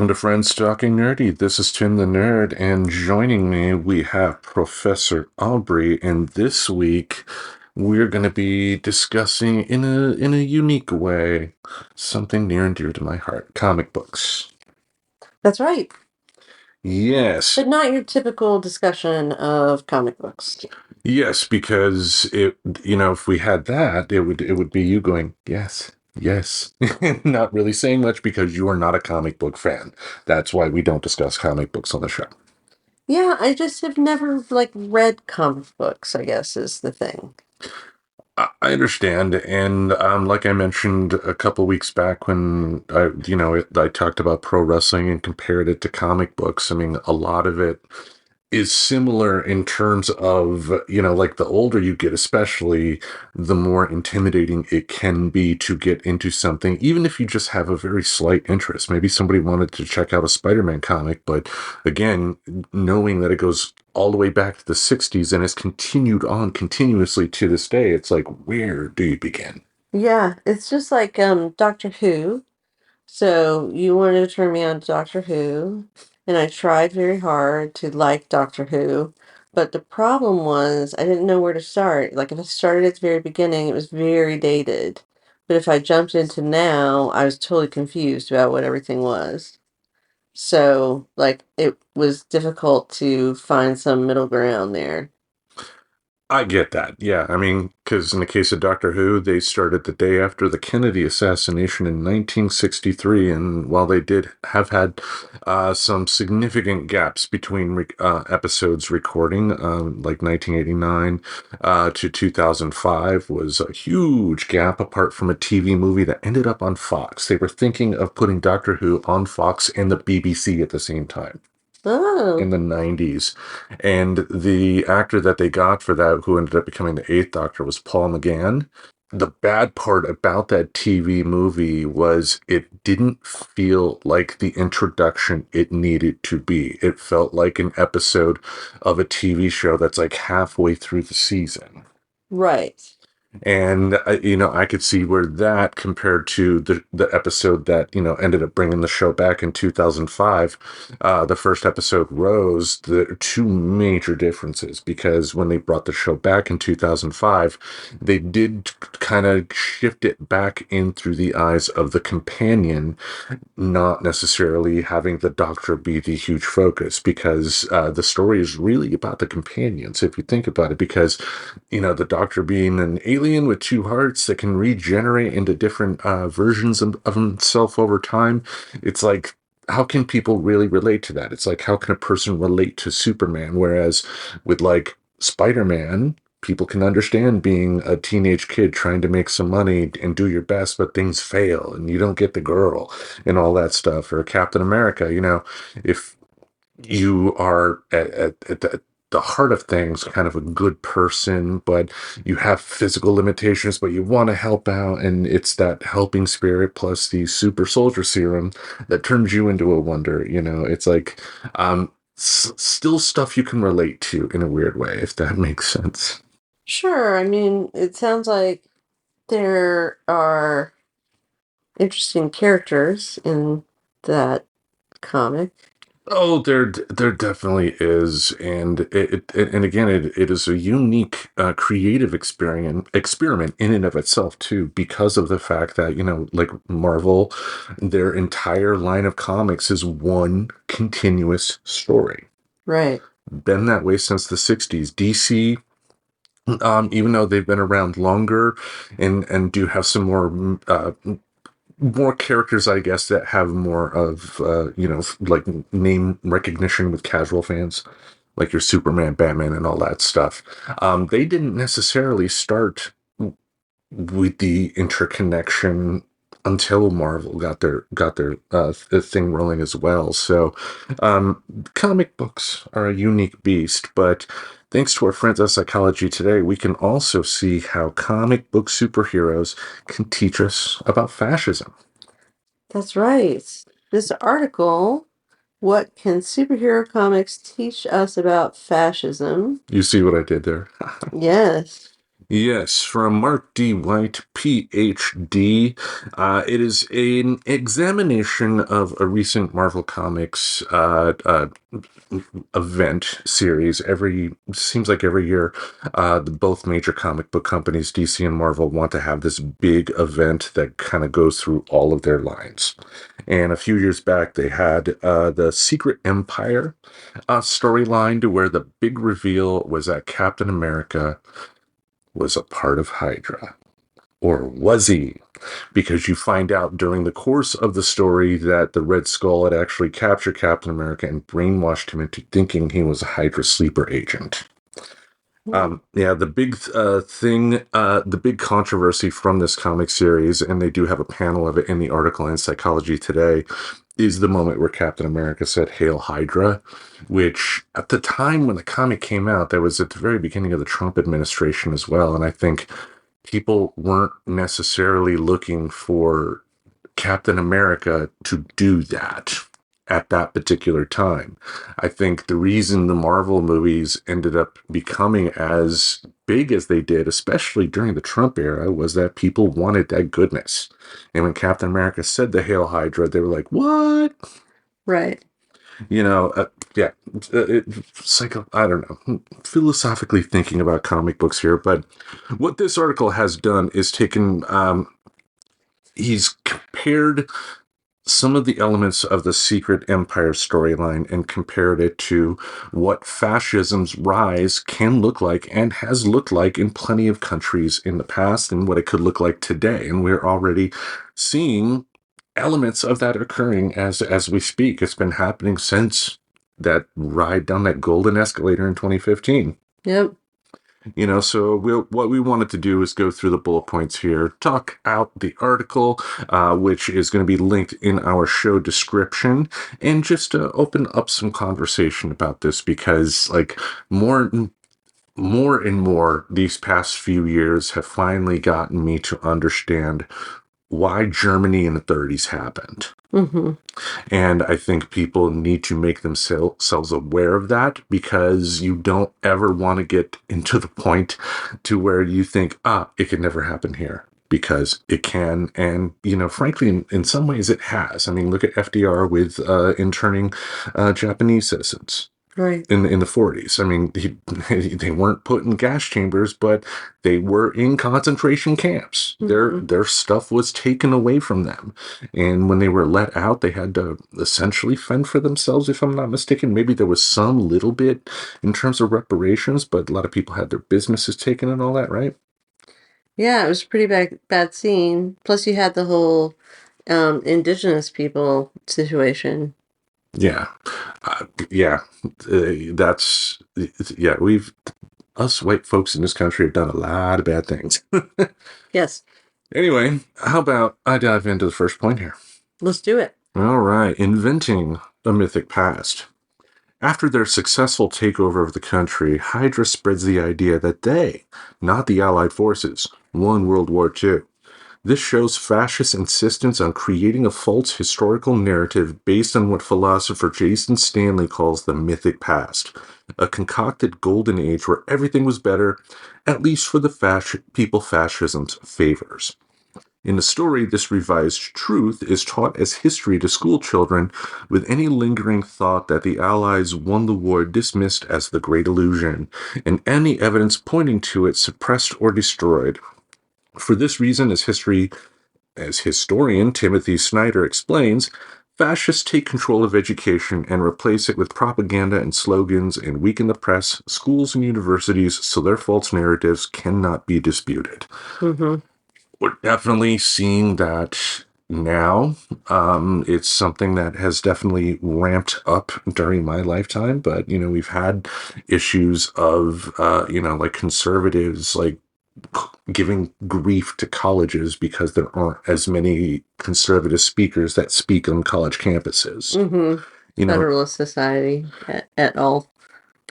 Welcome to Friends Talking Nerdy. This is Tim the Nerd, and joining me we have Professor Aubrey. And this week we're going to be discussing in a unique way something near and dear to my heart: comic books. That's right. Yes, But not your typical discussion of comic books. yes, because if we had that, it would be you going yes. Yes, not really saying much because you are not a comic book fan. That's why we don't discuss comic books on the show. Yeah, I just have never read comic books, I guess is the thing. I understand, and like I mentioned a couple weeks back when I talked about pro wrestling and compared it to comic books. I mean, a lot of it is similar in terms of, like the older you get, especially, the more intimidating it can be to get into something, even if you just have a very slight interest. Maybe somebody wanted to check out a Spider-Man comic, but again, knowing that it goes all the way back to the 60s and has continued on continuously to this day, it's like, where do you begin? Yeah, it's just like Doctor Who. So you wanted to turn me on to Doctor Who, and I tried very hard to like Doctor Who, but the problem was I didn't know where to start. Like if I started at the very beginning, it was very dated. But if I jumped into now, I was totally confused about what everything was. So, it was difficult to find some middle ground there. I get that. Yeah. I mean, because in the case of Doctor Who, they started the day after the Kennedy assassination in 1963. And while they did have had some significant gaps between episodes recording, like 1989 to 2005 was a huge gap apart from a TV movie that ended up on Fox. They were thinking of putting Doctor Who on Fox and the BBC at the same time Oh, in the 90s. And the actor that they got for that, who ended up becoming the Eighth Doctor, was Paul McGann. The bad part about that TV movie was it didn't feel like the introduction it needed to be. It felt like an episode of a TV show that's like halfway through the season. right. And I could see where that compared to the episode that ended up bringing the show back in 2005, the first episode, Rose. There are two major differences because when they brought the show back in 2005, they did kind of shift it back in through the eyes of the companion, not necessarily having the Doctor be the huge focus, because the story is really about the companions, if you think about it, because the Doctor being an alien with two hearts that can regenerate into different versions of himself over time. It's like, how can people really relate to that? It's like, how can a person relate to Superman? Whereas with like Spider-Man, people can understand being a teenage kid trying to make some money and do your best, but things fail and you don't get the girl and all that stuff. Or Captain America, if you are at the heart of things, kind of a good person, but you have physical limitations, but you want to help out. And it's that helping spirit plus the super soldier serum that turns you into a wonder. It's like, still stuff you can relate to in a weird way, if that makes sense. Sure. I mean, it sounds like there are interesting characters in that comic. Oh, there definitely is, and and again, it is a unique, creative experiment in and of itself too, because of the fact that like Marvel, their entire line of comics is one continuous story. Right. Been that way since the '60s. DC, even though they've been around longer, and do have some more characters, I guess, that have more of, like name recognition with casual fans, like your Superman, Batman, and all that stuff. They didn't necessarily start with the interconnection until Marvel got their thing rolling as well. So, comic books are a unique beast, but thanks to our friends at Psychology Today, we can also see how comic book superheroes can teach us about fascism. That's right. This article, What Can Superhero Comics Teach Us About Fascism? You see what I did there? Yes. Yes, from Mark D. White, PhD. It is an examination of a recent Marvel Comics event series. Seems like every year, both major comic book companies, DC and Marvel, want to have this big event that kind of goes through all of their lines. And a few years back, they had the Secret Empire storyline, to where the big reveal was that Captain America was a part of Hydra. Or was he? Because you find out during the course of the story that the Red Skull had actually captured Captain America and brainwashed him into thinking he was a Hydra sleeper agent. Yeah, the big the big controversy from this comic series, and they do have a panel of it in the article in Psychology Today, is the moment where Captain America said, "Hail Hydra," which at the time when the comic came out, that was at the very beginning of the Trump administration as well. And I think people weren't necessarily looking for Captain America to do that at that particular time. I think the reason the Marvel movies ended up becoming as big as they did, especially during the Trump era, was that people wanted that goodness. And when Captain America said the Hail Hydra, they were like, what? Right. You know, yeah, I don't know, philosophically thinking about comic books here, but what this article has done is he's compared some of the elements of the Secret Empire storyline and compared it to what fascism's rise can look like and has looked like in plenty of countries in the past, and what it could look like today. And we're already seeing elements of that occurring as we speak. It's been happening since that ride down that golden escalator in 2015. Yep. So what we wanted to do is go through the bullet points here, talk out the article, which is going to be linked in our show description, and just open up some conversation about this, because like more and more these past few years have finally gotten me to understand why Germany in the 30s happened. Mm-hmm. And I think people need to make themselves aware of that, because you don't ever want to get into the point to where you think, it could never happen here, because it can. And, frankly, in some ways it has. I mean, look at FDR with interning Japanese citizens. Right. In the 40s. I mean, they weren't put in gas chambers, but they were in concentration camps. Mm-hmm. Their stuff was taken away from them. And when they were let out, they had to essentially fend for themselves, if I'm not mistaken. Maybe there was some little bit in terms of reparations, but a lot of people had their businesses taken and all that, right? Yeah, it was a pretty bad scene. Plus, you had the whole indigenous people situation. Yeah. Yeah. Us white folks in this country have done a lot of bad things. Yes. Anyway, how about I dive into the first point here? Let's do it. All right, inventing a mythic past. After their successful takeover of the country, Hydra spreads the idea that they, not the Allied forces, won World War II. This shows fascist insistence on creating a false historical narrative based on what philosopher Jason Stanley calls the mythic past, a concocted golden age where everything was better, at least for the people fascism favors. In the story, this revised truth is taught as history to school children, with any lingering thought that the Allies won the war dismissed as the Great Illusion, and any evidence pointing to it suppressed or destroyed. For this reason, as historian Timothy Snyder explains, fascists take control of education and replace it with propaganda and slogans and weaken the press, schools, and universities so their false narratives cannot be disputed. Mm-hmm. We're definitely seeing that now. It's something that has definitely ramped up during my lifetime, but we've had issues of like conservatives like giving grief to colleges because there aren't as many conservative speakers that speak on college campuses. Mm-hmm. You know, Federalist Society at all.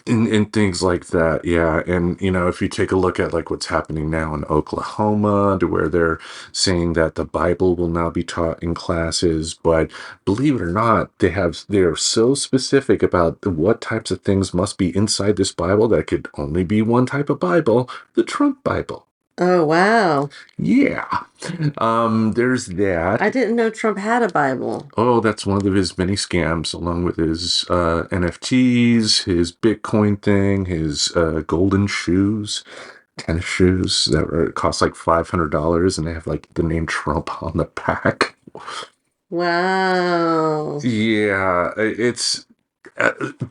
and things like that. Yeah. And if you take a look at like what's happening now in Oklahoma, to where they're saying that the Bible will now be taught in classes, but believe it or not, they're so specific about what types of things must be inside this Bible that could only be one type of Bible, the Trump Bible. Oh, wow. Yeah. There's that. I didn't know Trump had a Bible. Oh, that's one of his many scams, along with his NFTs, his Bitcoin thing, his golden shoes, tennis shoes cost like $500, and they have like the name Trump on the back. Wow. Yeah, it's.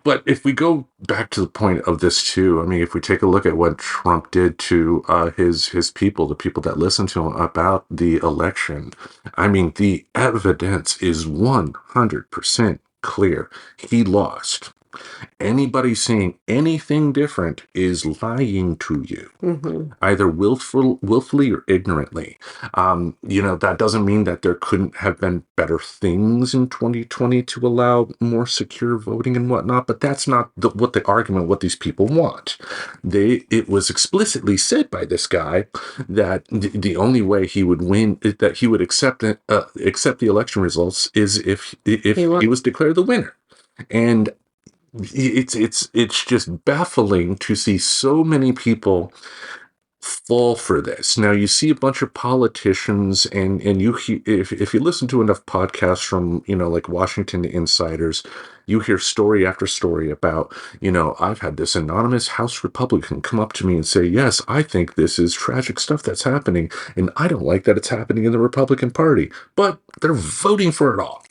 But if we go back to the point of this too, I mean, if we take a look at what Trump did to his people, the people that listened to him about the election, I mean, the evidence is 100% clear. He lost. Anybody saying anything different is lying to you, Mm-hmm. either willfully or ignorantly. That doesn't mean that there couldn't have been better things in 2020 to allow more secure voting and whatnot, but that's not what these people want. It was explicitly said by this guy that the only way he would win, that he would accept the election results, is if he was declared the winner. And it's just baffling to see so many people fall for this. Now you see a bunch of politicians, and if you listen to enough podcasts from like Washington insiders, you hear story after story about I've had this anonymous House Republican come up to me and say, yes, I think this is tragic stuff that's happening, and I don't like that it's happening in the Republican Party, but they're voting for it all.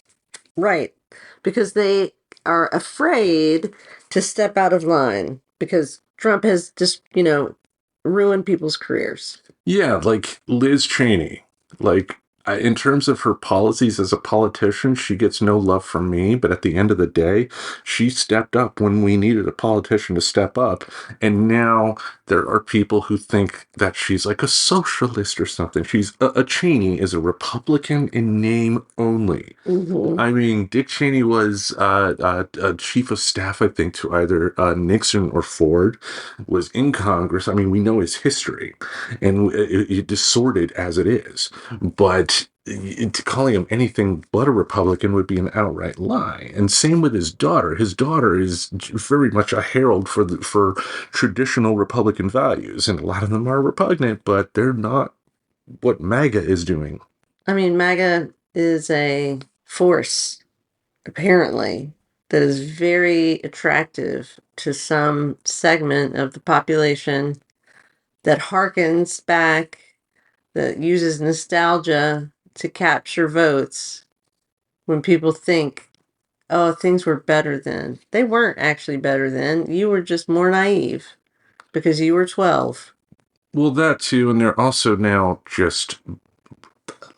Right. Because they are afraid to step out of line because Trump has just, ruined people's careers. Yeah, like Liz Cheney. Like, in terms of her policies as a politician, she gets no love from me. But at the end of the day, she stepped up when we needed a politician to step up. And now there are people who think that she's like a socialist or something. A Cheney is a Republican in name only. Mm-hmm. I mean, Dick Cheney was chief of staff, I think, to either Nixon or Ford, was in Congress. I mean, we know his history, and it is sordid as it is. But calling him anything but a Republican would be an outright lie. And same with his daughter. His daughter is very much a herald for traditional Republican values, and a lot of them are repugnant, but they're not what MAGA is doing. I mean, MAGA is a force, apparently, that is very attractive to some segment of the population that harkens back, that uses nostalgia to capture votes when people think, oh, things were better then. They weren't actually better then. You were just more naive because you were 12. Well, that too, and they're also now just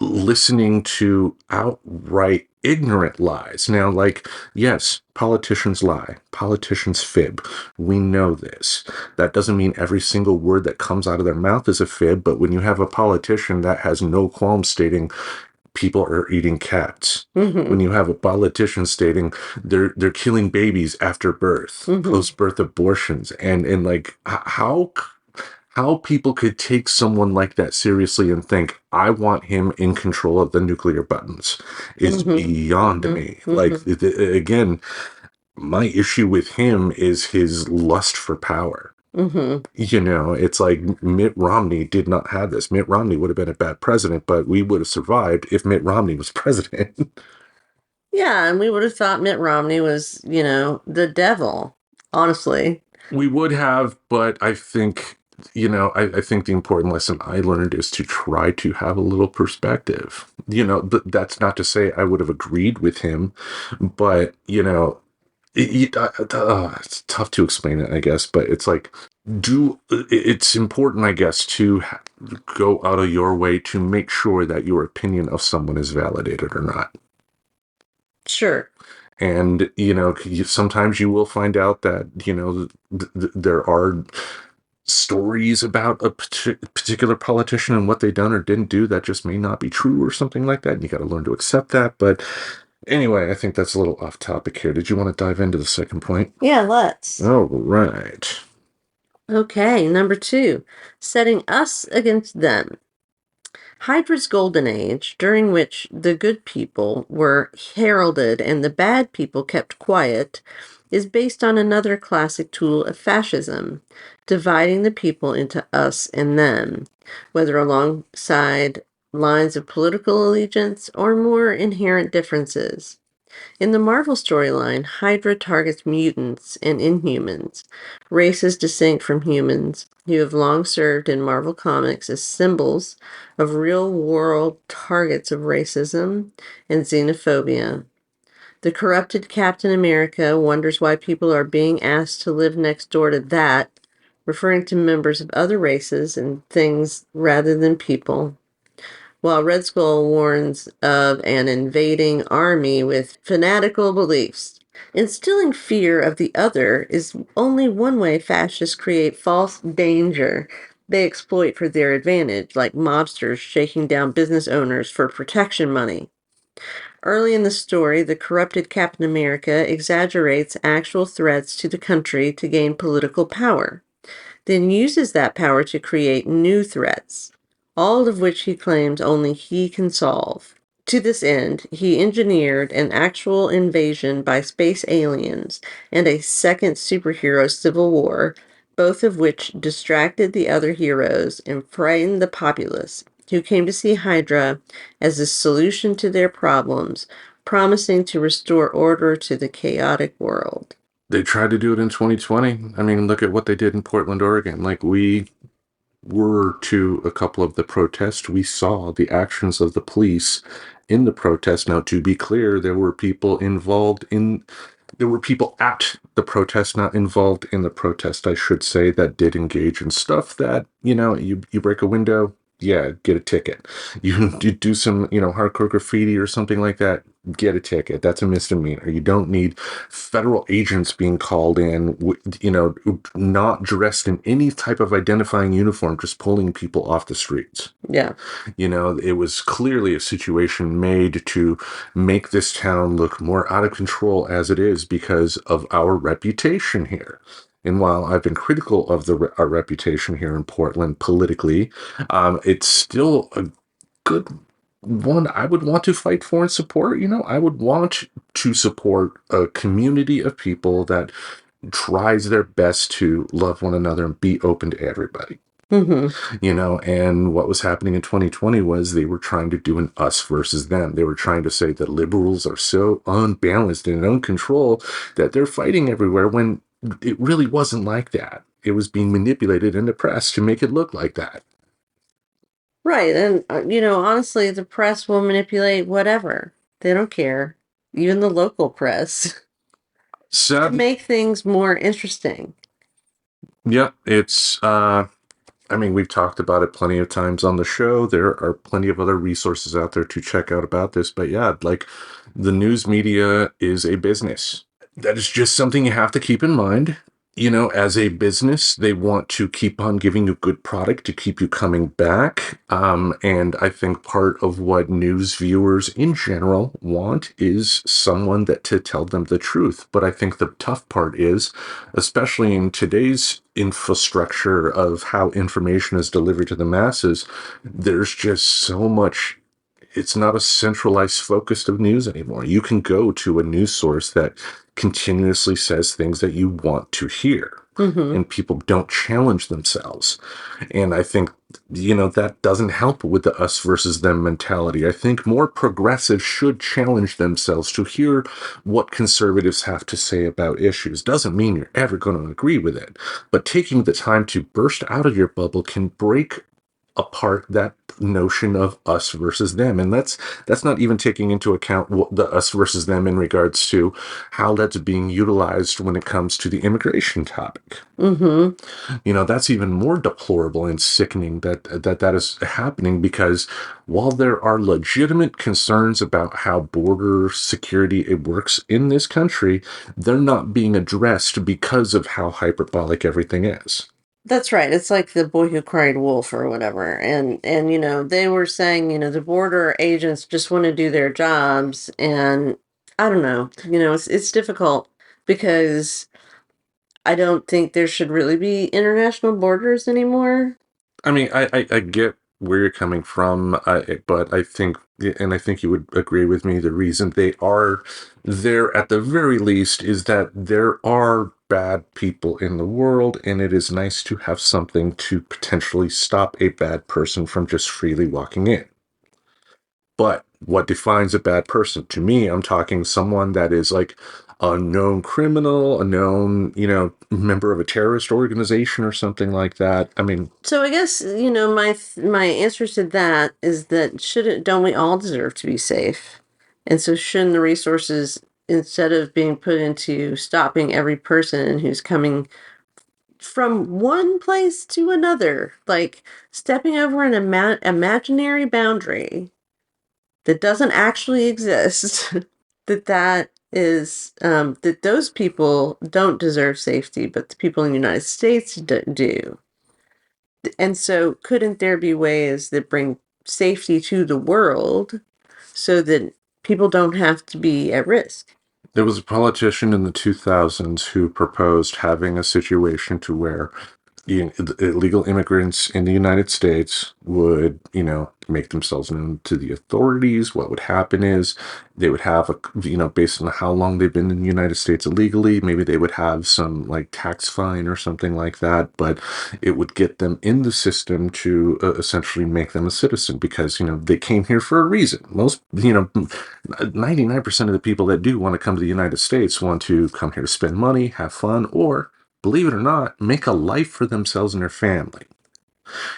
listening to outright ignorant lies. Now, like, yes, politicians lie, politicians fib. We know this. That doesn't mean every single word that comes out of their mouth is a fib, but when you have a politician that has no qualms stating people are eating cats, Mm-hmm. when you have a politician stating they're killing babies after birth, Mm-hmm. post-birth abortions, and like how people could take someone like that seriously and think, I want him in control of the nuclear buttons, is Mm-hmm. beyond me. Mm-hmm. Like, again, my issue with him is his lust for power. Mm-hmm. It's like Mitt Romney did not have this. Mitt Romney would have been a bad president, but we would have survived if Mitt Romney was president. Yeah, and we would have thought Mitt Romney was, the devil, honestly. We would have, but I think, I think the important lesson I learned is to try to have a little perspective. That's not to say I would have agreed with him, but, it's tough to explain it, I guess, but it's like, it's important, I guess, to go out of your way to make sure that your opinion of someone is validated or not. Sure. And, sometimes you will find out that, there are stories about a particular politician and what they done or didn't do that just may not be true or something like that. And you got to learn to accept that. But anyway, I think that's a little off topic here. Did you want to dive into the second point? Yeah, let's. All right. Okay, number 2, setting us against them. Hydra's golden age, during which the good people were heralded and the bad people kept quiet, is based on another classic tool of fascism, dividing the people into us and them, whether alongside lines of political allegiance or more inherent differences. In the Marvel storyline, Hydra targets mutants and inhumans, races distinct from humans, who have long served in Marvel Comics as symbols of real world targets of racism and xenophobia. The corrupted Captain America wonders why people are being asked to live next door to that, referring to members of other races and things rather than people, while Red Skull warns of an invading army with fanatical beliefs. Instilling fear of the other is only one way fascists create false danger they exploit for their advantage, like mobsters shaking down business owners for protection money. Early in the story, the corrupted Captain America exaggerates actual threats to the country to gain political power, then uses that power to create new threats, all of which he claims only he can solve. To this end, he engineered an actual invasion by space aliens and a second superhero civil war, both of which distracted the other heroes and frightened the populace, who came to see Hydra as a solution to their problems, promising to restore order to the chaotic world. They tried to do it in 2020. I mean, look at what they did in Portland, Oregon. Like, we were to a couple of the protests. We saw the actions of the police in the protest. Now, to be clear, there were people at the protest, not involved in the protest, I should say, that did engage in stuff that, you break a window, yeah, get a ticket. You do some, hardcore graffiti or something like that, get a ticket. That's a misdemeanor. You don't need federal agents being called in, not dressed in any type of identifying uniform, just pulling people off the streets. Yeah. It was clearly a situation made to make this town look more out of control as it is because of our reputation here. And while I've been critical of our reputation here in Portland politically, it's still a good one I would want to fight for and support. I would want to support a community of people that tries their best to love one another and be open to everybody. And what was happening in 2020 was they were trying to do an us versus them. They were trying to say that liberals are so unbalanced and in control that they're fighting everywhere when it really wasn't like that. It was being manipulated in the press to make it look like that. Right. And, honestly, the press will manipulate whatever. They don't care. Even the local press. To make things more interesting. Yeah, we've talked about it plenty of times on the show. There are plenty of other resources out there to check out about this. But yeah, like, the news media is a business. That is just something you have to keep in mind. As a business, they want to keep on giving you good product to keep you coming back. And I think part of what news viewers in general want is someone to tell them the truth. But I think the tough part is, especially in today's infrastructure of how information is delivered to the masses, there's just so much. It's not a centralized focus of news anymore. You can go to a news source that continuously says things that you want to hear, and people don't challenge themselves. And I think, that doesn't help with the us versus them mentality. I think more progressives should challenge themselves to hear what conservatives have to say about issues. Doesn't mean you're ever going to agree with it, but taking the time to burst out of your bubble can break apart that notion of us versus them. And that's not even taking into account the us versus them in regards to how that's being utilized when it comes to the immigration topic. That's even more deplorable and sickening that is happening, because while there are legitimate concerns about how border security it works in this country, they're not being addressed because of how hyperbolic everything is. That's right. It's like the boy who cried wolf or whatever. And they were saying, the border agents just want to do their jobs. And I don't know, it's difficult because I don't think there should really be international borders anymore. I mean, I get where you're coming from, but I think, and I think you would agree with me, the reason they are there at the very least is that there are bad people in the world, and it is nice to have something to potentially stop a bad person from just freely walking in. But what defines a bad person? To me, I'm talking someone that is like a known criminal, a known, member of a terrorist organization or something like that. I mean, So I guess, my answer to that is that shouldn't don't we all deserve to be safe? And so shouldn't the resources, instead of being put into stopping every person who's coming from one place to another, like stepping over an imaginary boundary that doesn't actually exist, that is that those people don't deserve safety, but the people in the United States do. And so couldn't there be ways that bring safety to the world so that people don't have to be at risk? there was a politician in the 2000s who proposed having a situation to where illegal immigrants in the United States would, make themselves known to the authorities. What would happen is they would have based on how long they've been in the United States illegally, maybe they would have some like tax fine or something like that, but it would get them in the system to essentially make them a citizen because, they came here for a reason. Most, 99% of the people that do want to come to the United States want to come here to spend money, have fun, or believe it or not, make a life for themselves and their family.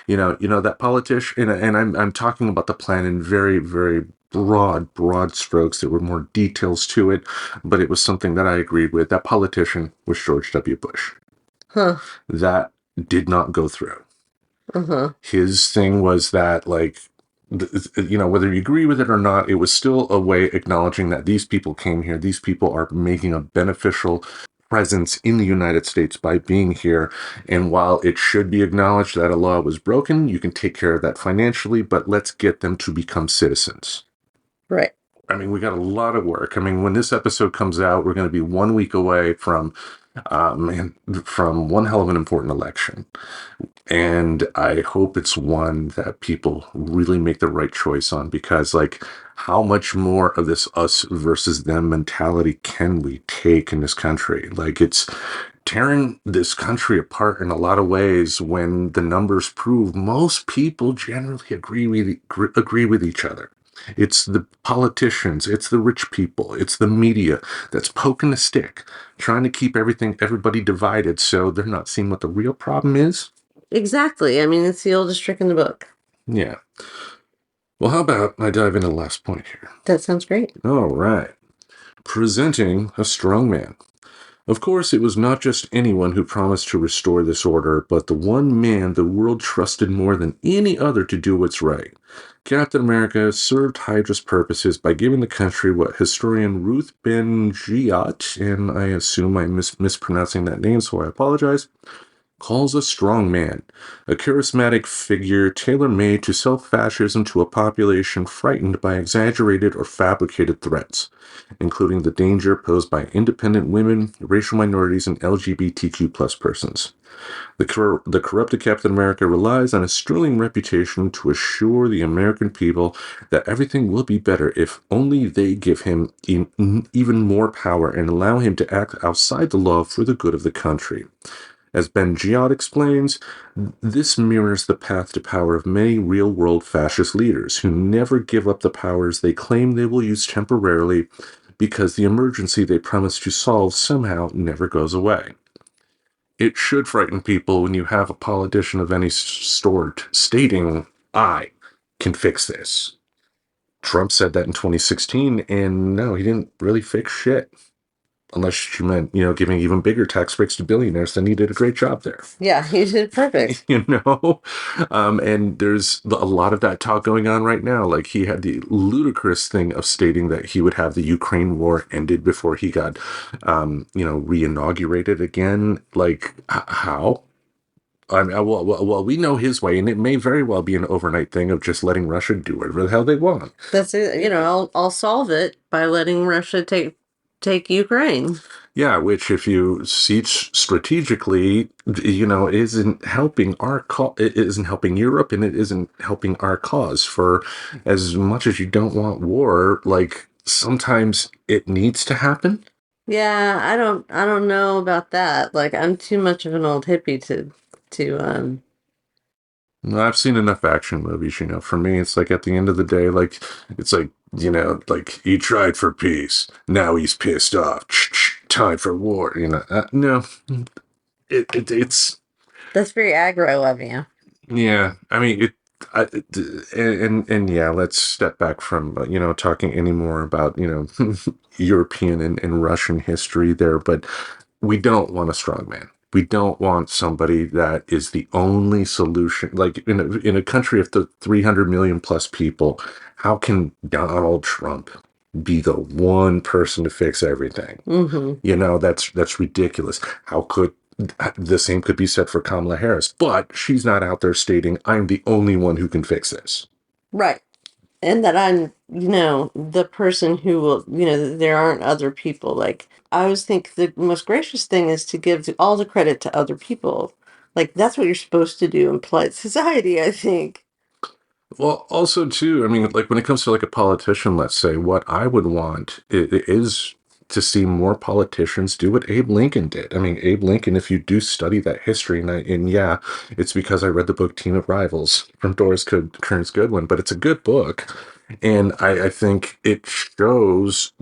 That politician, and I'm talking about the plan in very, very broad strokes. There were more details to it, but it was something that I agreed with. That politician was George W. Bush. Huh. That did not go through. Uh-huh. His thing was that, like, whether you agree with it or not, it was still a way acknowledging that these people came here. These people are making a beneficial presence in the United States by being here. And while it should be acknowledged that a law was broken, you can take care of that financially, but let's get them to become citizens. Right. I mean, we got a lot of work. I mean, when this episode comes out, we're going to be 1 week away from one hell of an important election. And I hope it's one that people really make the right choice on because, like, how much more of this us versus them mentality can we take in this country? Like, it's tearing this country apart in a lot of ways when the numbers prove most people generally agree with each other. It's the politicians, it's the rich people, it's the media that's poking a stick, trying to keep everybody divided so they're not seeing what the real problem is. Exactly. I mean, it's the oldest trick in the book. Yeah. Well, how about I dive into the last point here? That sounds great. All right. Presenting a strong man. Of course, it was not just anyone who promised to restore this order, but the one man the world trusted more than any other to do what's right. Captain America served Hydra's purposes by giving the country what historian Ruth Ben-Ghiat, and I assume I'm mispronouncing that name, so I apologize, calls a strong man, a charismatic figure tailor-made to sell fascism to a population frightened by exaggerated or fabricated threats, including the danger posed by independent women, racial minorities, and LGBTQ plus persons. The corrupted Captain America relies on a sterling reputation to assure the American people that everything will be better if only they give him even more power and allow him to act outside the law for the good of the country. As Ben Giot explains, this mirrors the path to power of many real-world fascist leaders who never give up the powers they claim they will use temporarily because the emergency they promise to solve somehow never goes away. It should frighten people when you have a politician of any sort stating, I can fix this. Trump said that in 2016, and no, he didn't really fix shit. Unless you meant, giving even bigger tax breaks to billionaires, then he did a great job there. Yeah, you did perfect. And there's a lot of that talk going on right now. Like he had the ludicrous thing of stating that he would have the Ukraine war ended before he got, re-inaugurated again. Like how? I mean, well, we know his way, and it may very well be an overnight thing of just letting Russia do whatever the hell they want. That's it. I'll solve it by letting Russia take take Ukraine. Yeah, which if you see strategically, isn't helping it isn't helping Europe, and it isn't helping our cause. For as much as you don't want war, like sometimes it needs to happen. Yeah, I don't know about that. Like I'm too much of an old hippie to I've seen enough action movies, for me, it's like at the end of the day, like, it's like he tried for peace. Now he's pissed off. Time for war, no, it's, That's very aggro of you. yeah, I mean, and yeah, let's step back from, talking anymore about, European and Russian history there, but we don't want a strong man. We don't want somebody that is the only solution. Like in a country of the 300 million plus people, how can Donald Trump be the one person to fix everything? Mm-hmm. That's ridiculous. How could the same could be said for Kamala Harris, but she's not out there stating, I'm the only one who can fix this. Right. And that I'm, the person who will, there aren't other people. Like, I always think the most gracious thing is to give all the credit to other people. Like, that's what you're supposed to do in polite society, I think. Well, also too, I mean, like when it comes to like a politician, let's say, what I would want is to see more politicians do what Abe Lincoln did. I mean, Abe Lincoln, if you do study that history, and yeah, it's because I read the book Team of Rivals from Doris Kearns Goodwin, but it's a good book. And I think it shows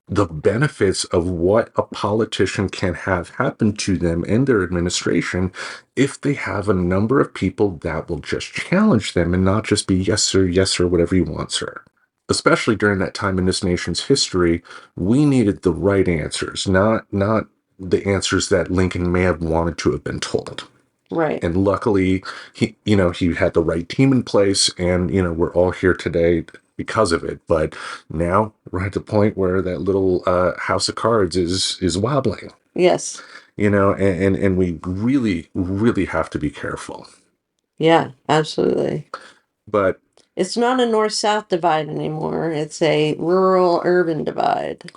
the benefits of what a politician can have happen to them and their administration if they have a number of people that will just challenge them and not just be yes sir, whatever you want, sir. Especially during that time in this nation's history, we needed the right answers, not the answers that Lincoln may have wanted to have been told. Right. And luckily, he had the right team in place, and we're all here today because of it. But now we're at the point where that little house of cards is wobbling. Yes. And we really really have to be careful. Yeah, absolutely. But It's not a north-south divide anymore. It's a rural-urban divide.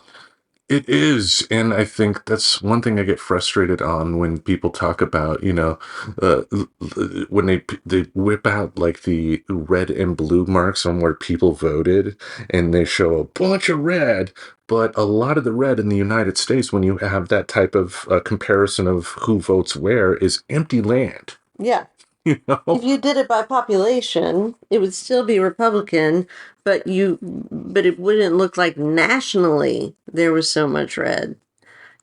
it is, and I think that's one thing I get frustrated on when people talk about, when they whip out like the red and blue marks on where people voted, and they show a bunch of red, but a lot of the red in the United States, when you have that type of comparison of who votes where, is empty land. Yeah. You If know? you did it by population, it would still be Republican, but it wouldn't look like nationally there was so much red.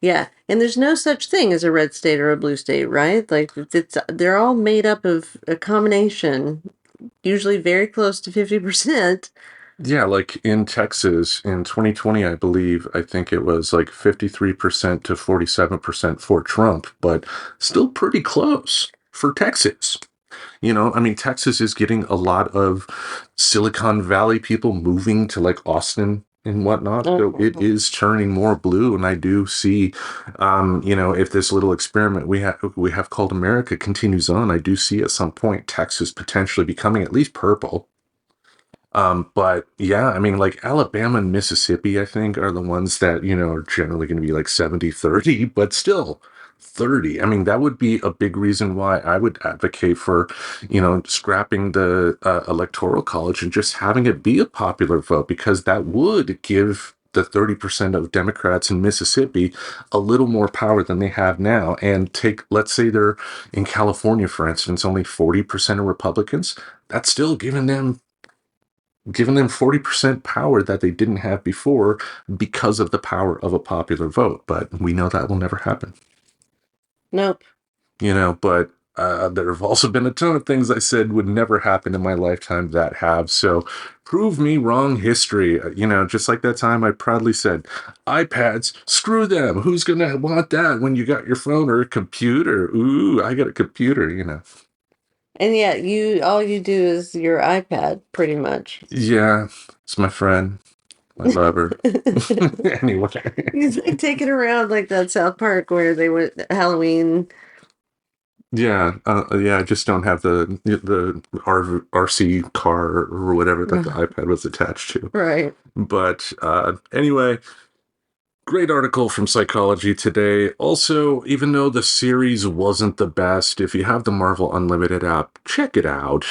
Yeah, and there's no such thing as a red state or a blue state, right? Like they're all made up of a combination, usually very close to 50%. Yeah, like in Texas in 2020, I think it was like 53% to 47% for Trump, but still pretty close for Texas. I mean, Texas is getting a lot of Silicon Valley people moving to like Austin and whatnot. So it Mhm. is turning more blue. And I do see, if this little experiment we have called America continues on, I do see at some point Texas potentially becoming at least purple. But yeah, I mean, like Alabama and Mississippi, I think, are the ones that, are generally going to be like 70-30, but still 30. I mean, that would be a big reason why I would advocate for, scrapping the electoral college and just having it be a popular vote, because that would give the 30% of Democrats in Mississippi a little more power than they have now. And let's say they're in California, for instance, only 40% of Republicans. That's still giving them 40% power that they didn't have before because of the power of a popular vote. But we know that will never happen, Nope. but there have also been a ton of things I said would never happen in my lifetime that have. So prove me wrong, history. Just like that time I proudly said, iPads, screw them. Who's going to want that when you got your phone or a computer? Ooh, I got a computer. And yet all you do is your iPad, pretty much. Yeah, it's my friend, my lover. Anyway. You like take it around like that South Park where they went Halloween. Yeah, yeah. I just don't have the RC car or whatever that the iPad was attached to. Right. But anyway, Great article from Psychology Today. Also, even though the series wasn't the best, if you have the Marvel Unlimited app, check it out,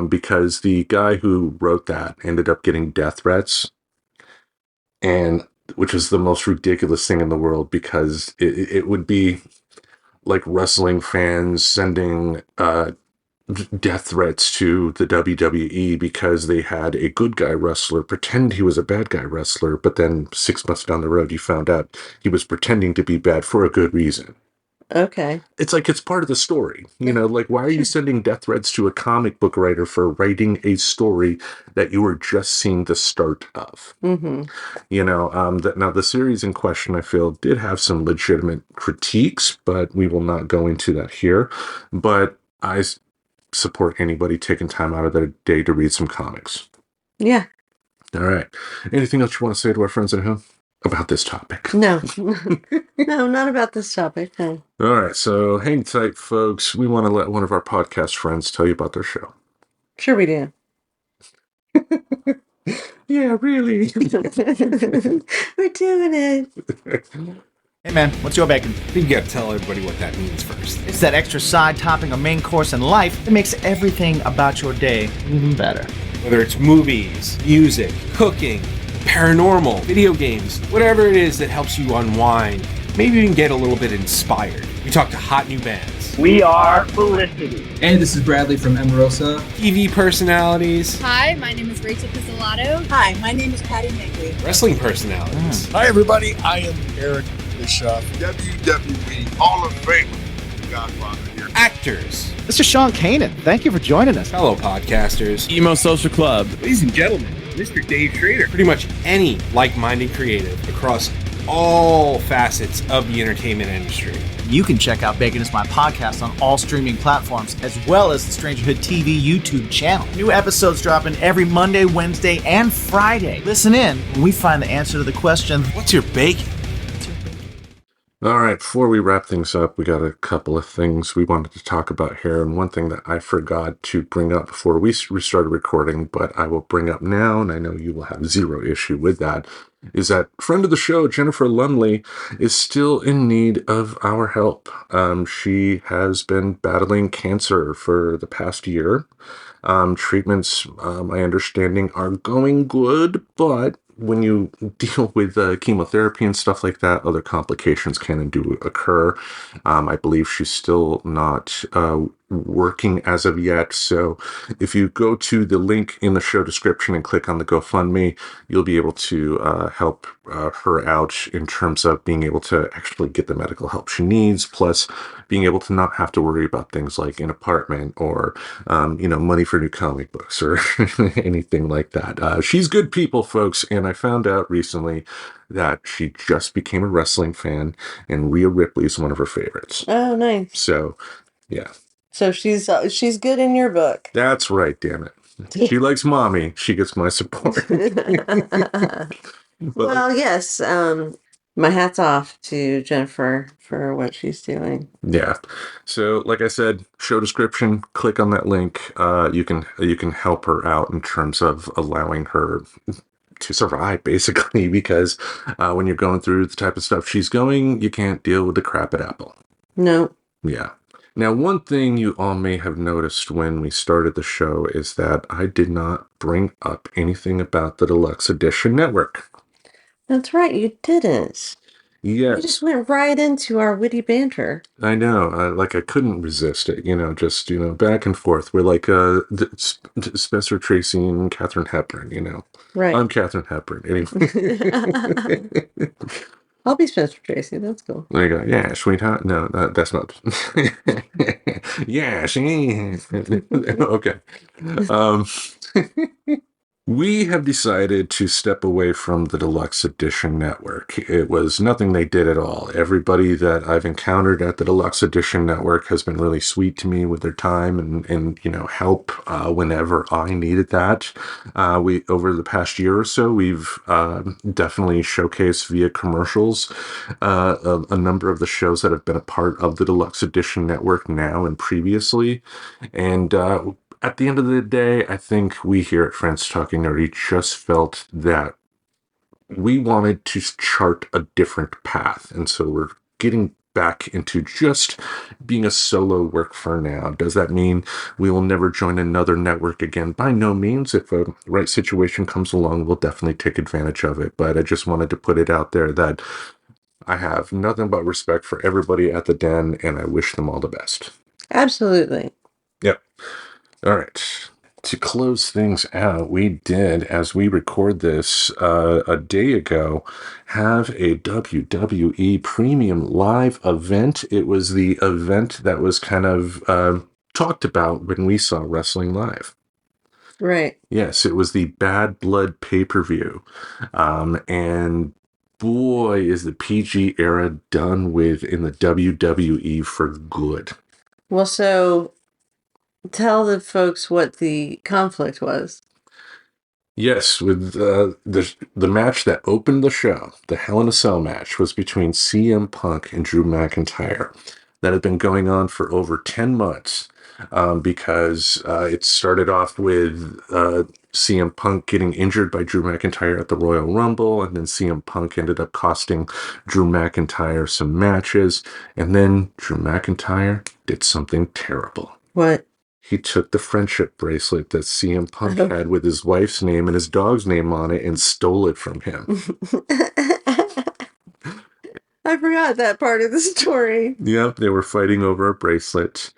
because the guy who wrote that ended up getting death threats, and which is the most ridiculous thing in the world, because it would be like wrestling fans sending death threats to the WWE because they had a good guy wrestler pretend he was a bad guy wrestler, but then 6 months down the road, you found out he was pretending to be bad for a good reason. Okay. It's like it's part of the story. Like, why are you sending death threats to a comic book writer for writing a story that you were just seeing the start of? Mm-hmm. Now the series in question, I feel, did have some legitimate critiques, but we will not go into that here. But I support anybody taking time out of their day to read some comics. Yeah. All right. Anything else you want to say to our friends at home about this topic? No. No, not about this topic. No. All right. So hang tight, folks. We want to let one of our podcast friends tell you about their show. Sure we do. Yeah, really. We're doing it. Hey man, what's your bacon? You gotta tell everybody what that means first. It's that extra side topping or main course in life that makes everything about your day even better. Whether it's movies, music, cooking, paranormal, video games, whatever it is that helps you unwind, maybe even get a little bit inspired. We talk to hot new bands, We are Felicity. Hey, this is Bradley from Emerosa. TV personalities, Hi, my name is Rachel Pizzolatto. Hi, my name is Patty Magley. wrestling personalities. Hi, everybody. I am Eric Bischoff, WWE Hall of Famer, Godfather here. Actors, This is Sean Kanan. Thank you for joining us. fellow podcasters, Emo Social Club. ladies and gentlemen, Mr. Dave Schrader. Pretty much any like-minded creative across all facets of the entertainment industry. You can check out Bacon is My Podcast on all streaming platforms, as well as the Strangerhood TV YouTube channel. New episodes dropping every Monday, Wednesday, and Friday. Listen in when we find the answer to the question, What's your bacon? All right, before we wrap things up, we got a couple of things we wanted to talk about here. And one thing that I forgot to bring up before we started recording, but I will bring up now, and I know you will have zero issue with that, is that friend of the show, Jennifer Lumley, is still in need of our help. She has been battling cancer for the past year. Treatments, my understanding, are going good, but when you deal with chemotherapy and stuff like that, other complications can and do occur. I believe she's still not working as of yet. So if you go to the link in the show description and click on the GoFundMe, you'll be able to help her out in terms of being able to actually get the medical help she needs, plus being able to not have to worry about things like an apartment or, money for new comic books or anything like that. She's good people, folks. And I found out recently that she just became a wrestling fan, and Rhea Ripley is one of her favorites. Oh, nice. So, yeah. So she's good in your book. That's right, damn it. She likes mommy. She gets my support. Well, yes. My hat's off to Jennifer for what she's doing. Yeah. So, like I said, show description, click on that link. You can help her out in terms of allowing her to survive, basically, because when you're going through the type of stuff she's going, you can't deal with the crap at Apple. No. Yeah. Now, one thing you all may have noticed when we started the show is that I did not bring up anything about the Deluxe Edition Network. That's right, you didn't. You Yes, just went right into our witty banter. I know. I couldn't resist it. Just back and forth. We're like Spencer Tracy and Katharine Hepburn. Right. I'm Katharine Hepburn. Anyway. I'll be Spencer Tracy. That's cool. There you go. Yeah, sweetheart. No, that's not. Yeah, she. Okay. Um, we have decided to step away from the Deluxe Edition Network. It was nothing they did at all. Everybody that I've encountered at the Deluxe Edition Network has been really sweet to me with their time and help whenever I needed that. We over the past year or so, we've definitely showcased via commercials a number of the shows that have been a part of the Deluxe Edition Network now and previously, and at the end of the day, I think we here at Friends Talking Nerdy just felt that we wanted to chart a different path. And so we're getting back into just being a solo work for now. Does that mean we will never join another network again? By no means. If a right situation comes along, we'll definitely take advantage of it. But I just wanted to put it out there that I have nothing but respect for everybody at the Den, and I wish them all the best. Absolutely. Yep. All right. To close things out, we did, as we record this a day ago, have a WWE Premium Live event. It was the event that was kind of talked about when we saw Wrestling Live. Right. Yes, it was the Bad Blood pay-per-view. And boy, is the PG era done with in the WWE for good. Well, so tell the folks what the conflict was. Yes, with the match that opened the show, the Hell in a Cell match, was between CM Punk and Drew McIntyre. That had been going on for over 10 months because it started off with CM Punk getting injured by Drew McIntyre at the Royal Rumble, and then CM Punk ended up costing Drew McIntyre some matches, and then Drew McIntyre did something terrible. What? He took the friendship bracelet that CM Punk had with his wife's name and his dog's name on it and stole it from him. I forgot that part of the story. Yep, they were fighting over a bracelet.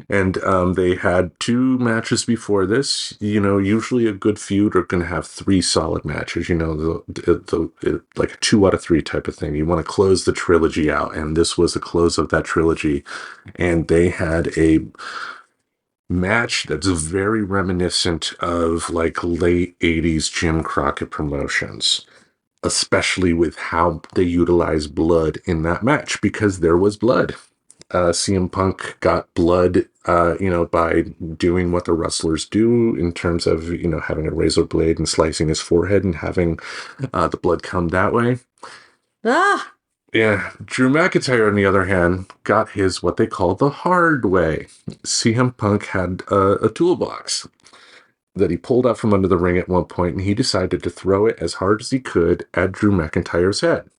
And they had 2 matches before this. You know, usually a good feud are going to have 3 solid matches. You know, like a 2 out of 3 type of thing. You want to close the trilogy out, and this was the close of that trilogy. And they had a match that's very reminiscent of like late 80s Jim Crockett Promotions, especially with how they utilize blood in that match, because there was blood. CM Punk got blood, by doing what the wrestlers do in terms of, having a razor blade and slicing his forehead and having the blood come that way. Ah! Yeah, Drew McIntyre, on the other hand, got his what they call the hard way. CM Punk had a toolbox that he pulled out from under the ring at one point, and he decided to throw it as hard as he could at Drew McIntyre's head.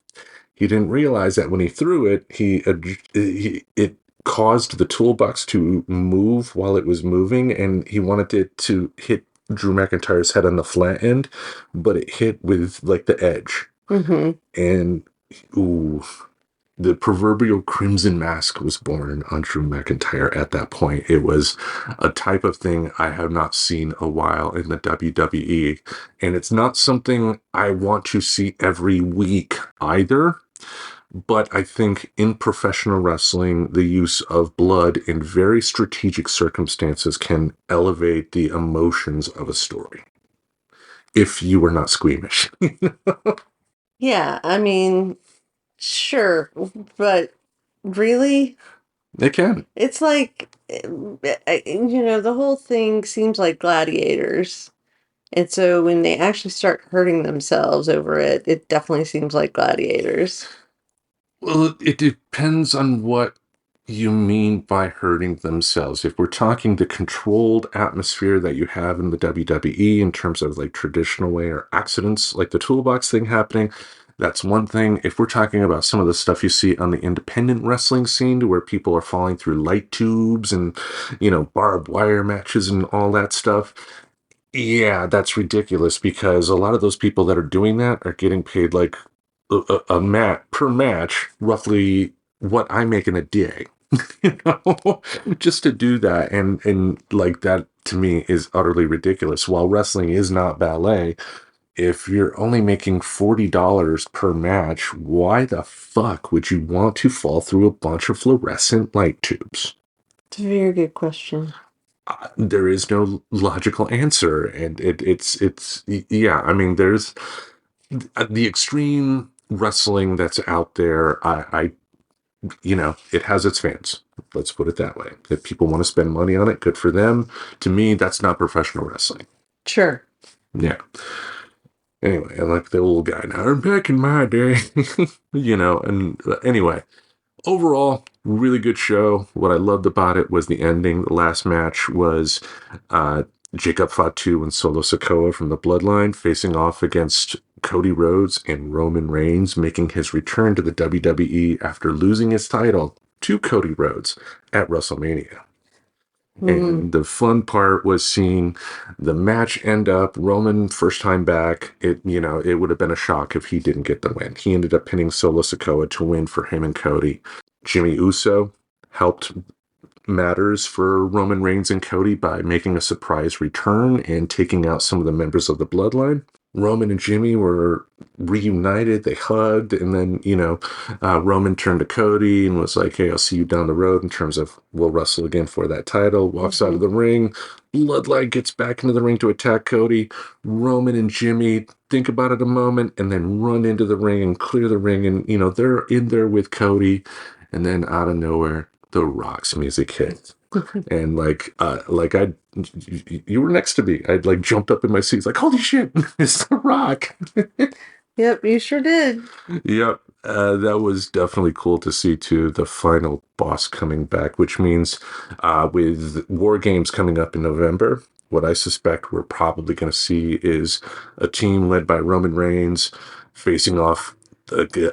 He didn't realize that when he threw it, it caused the toolbox to move while it was moving, and he wanted it to hit Drew McIntyre's head on the flat end, but it hit with like the edge. Mm-hmm. And ooh, the proverbial crimson mask was born on Drew McIntyre at that point. It was a type of thing I have not seen a while in the WWE. And it's not something I want to see every week either. But I think in professional wrestling, the use of blood in very strategic circumstances can elevate the emotions of a story. If you were not squeamish. Yeah, I mean, sure, but really? It can. It's like, the whole thing seems like gladiators. And so when they actually start hurting themselves over it, it definitely seems like gladiators. Well, it depends on what you mean by hurting themselves. If we're talking the controlled atmosphere that you have in the WWE in terms of like traditional way or accidents, like the toolbox thing happening, that's one thing. If we're talking about some of the stuff you see on the independent wrestling scene where people are falling through light tubes and, barbed wire matches and all that stuff, yeah, that's ridiculous because a lot of those people that are doing that are getting paid like a mat per match, roughly what I make in a day, just to do that. And like that to me is utterly ridiculous. While wrestling is not ballet, if you're only making $40 per match, why the fuck would you want to fall through a bunch of fluorescent light tubes? It's a very good question. There is no logical answer. And it's yeah, I mean, there's the extreme wrestling that's out there. It has its fans. Let's put it that way. If people want to spend money on it, good for them. To me, that's not professional wrestling. Sure. Yeah. Anyway, I like the old guy now. Back in my day, and anyway, overall, really good show. What I loved about it was the ending. The last match was Jacob Fatu and Solo Sikoa from the Bloodline facing off against Cody Rhodes and Roman Reigns making his return to the WWE after losing his title to Cody Rhodes at WrestleMania. And the fun part was seeing the match end up. Roman, first time back, it would have been a shock if he didn't get the win. He ended up pinning Solo Sikoa to win for him and Cody. Jimmy Uso helped matters for Roman Reigns and Cody by making a surprise return and taking out some of the members of the bloodline. Roman and Jimmy were reunited. They hugged, and then, Roman turned to Cody and was like, hey, I'll see you down the road in terms of we'll wrestle again for that title. Walks out of the ring. Bloodline gets back into the ring to attack Cody. Roman and Jimmy think about it a moment and then run into the ring and clear the ring. And, they're in there with Cody. And then out of nowhere, The Rock's music hit. And you were next to me. I'd jumped up in my seat, like, holy shit, it's The Rock. Yep, you sure did. Yep. That was definitely cool to see too, the final boss coming back, which means with War Games coming up in November, what I suspect we're probably going to see is a team led by Roman Reigns facing off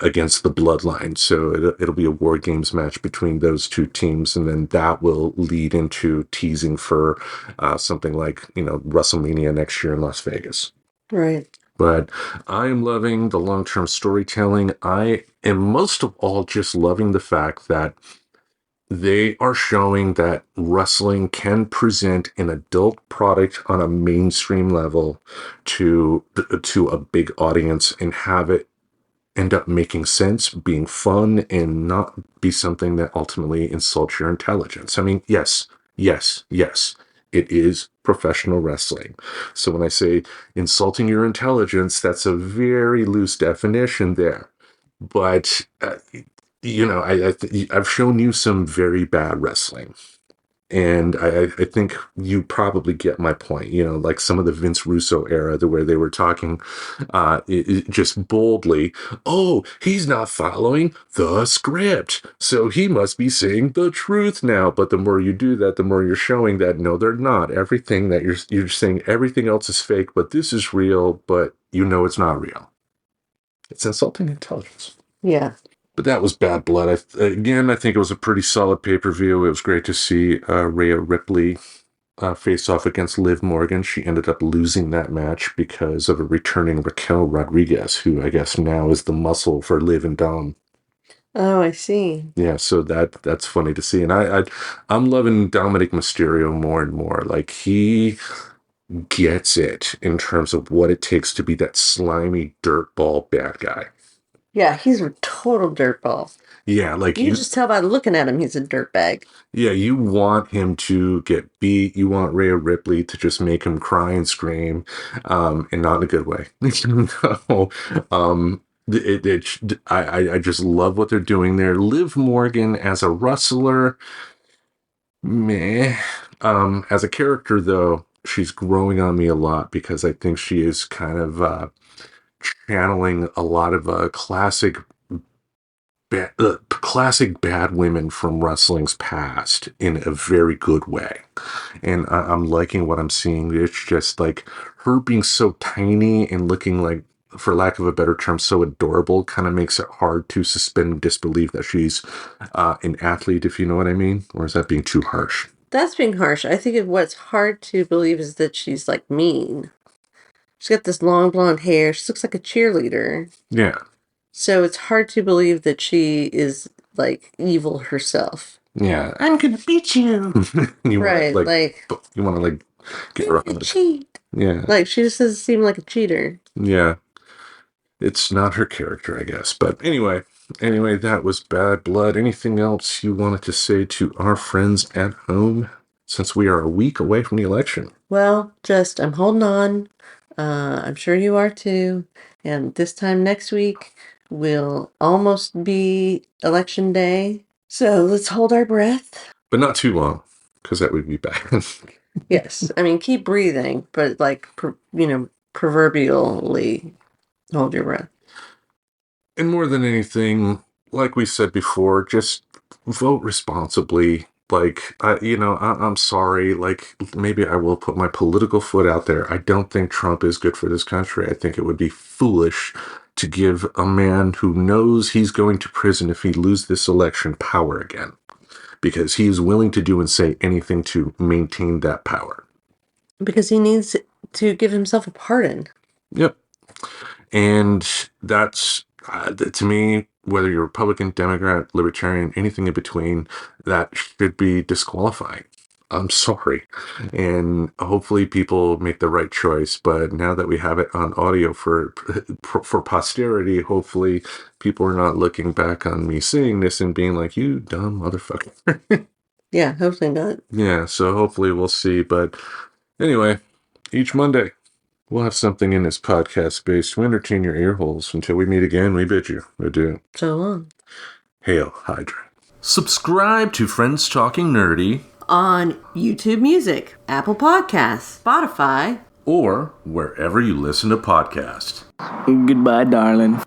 against the Bloodline. So it'll be a War Games match between those two teams, and then that will lead into teasing for something like WrestleMania next year in Las Vegas. Right. But I am loving the long-term storytelling. I am most of all just loving the fact that they are showing that wrestling can present an adult product on a mainstream level to a big audience and have it end up making sense, being fun, and not be something that ultimately insults your intelligence. I mean, yes, it is professional wrestling. So when I say insulting your intelligence, that's a very loose definition there. But, I've shown you some very bad wrestling. And I think you probably get my point, like some of the Vince Russo era, where they were talking just boldly, oh, he's not following the script, so he must be saying the truth now. But the more you do that, the more you're showing that, no, they're not. Everything that you're saying, everything else is fake, but this is real, but it's not real. It's insulting intelligence. Yeah. But that was bad blood. I think it was a pretty solid pay-per-view. It was great to see Rhea Ripley face off against Liv Morgan. She ended up losing that match because of a returning Raquel Rodriguez, who I guess now is the muscle for Liv and Dom. Oh, I see. Yeah, so that's funny to see. And I'm loving Dominic Mysterio more and more. Like, he gets it in terms of what it takes to be that slimy dirtball bad guy. Yeah, he's a total dirtball. Yeah, like you can just tell by looking at him, he's a dirtbag. Yeah, you want him to get beat. You want Rhea Ripley to just make him cry and scream, and not in a good way. No, I just love what they're doing there. Liv Morgan as a wrestler, meh. As a character, though, she's growing on me a lot because I think she is kind of channeling a lot of classic bad women from wrestling's past in a very good way. And I'm liking what I'm seeing. It's just like her being so tiny and looking like, for lack of a better term, so adorable kind of makes it hard to suspend disbelief that she's an athlete, if you know what I mean. Or is that being too harsh? That's being harsh. I think what's hard to believe is that she's like mean. She's got this long blonde hair. She looks like a cheerleader. Yeah. So it's hard to believe that she is like evil herself. Yeah. I'm gonna beat you. Right. You want to get her a cheat. Yeah. Like, she just doesn't seem like a cheater. Yeah. It's not her character, I guess. But anyway, that was bad blood. Anything else you wanted to say to our friends at home, since we are a week away from the election? Well, I'm holding on. I'm sure you are too. And this time next week will almost be election day. So let's hold our breath. But not too long, because that would be bad. Yes. I mean, keep breathing, but proverbially hold your breath. And more than anything, like we said before, just vote responsibly. Like, I'm sorry. Like, maybe I will put my political foot out there. I don't think Trump is good for this country. I think it would be foolish to give a man who knows he's going to prison if he loses this election power again, because he is willing to do and say anything to maintain that power. Because he needs to give himself a pardon. Yep. And that's, to me, whether you're Republican, Democrat, Libertarian, anything in between, that should be disqualifying. I'm sorry. And hopefully people make the right choice. But now that we have it on audio for posterity, hopefully people are not looking back on me saying this and being like, you dumb motherfucker. Yeah, hopefully not. Yeah, so hopefully we'll see. But anyway, each Monday, we'll have something in this podcast space to entertain your ear holes. Until we meet again, we bid you adieu. So long. Hail Hydra. Subscribe to Friends Talking Nerdy On YouTube Music, Apple Podcasts, Spotify, or wherever you listen to podcasts. Goodbye, darling.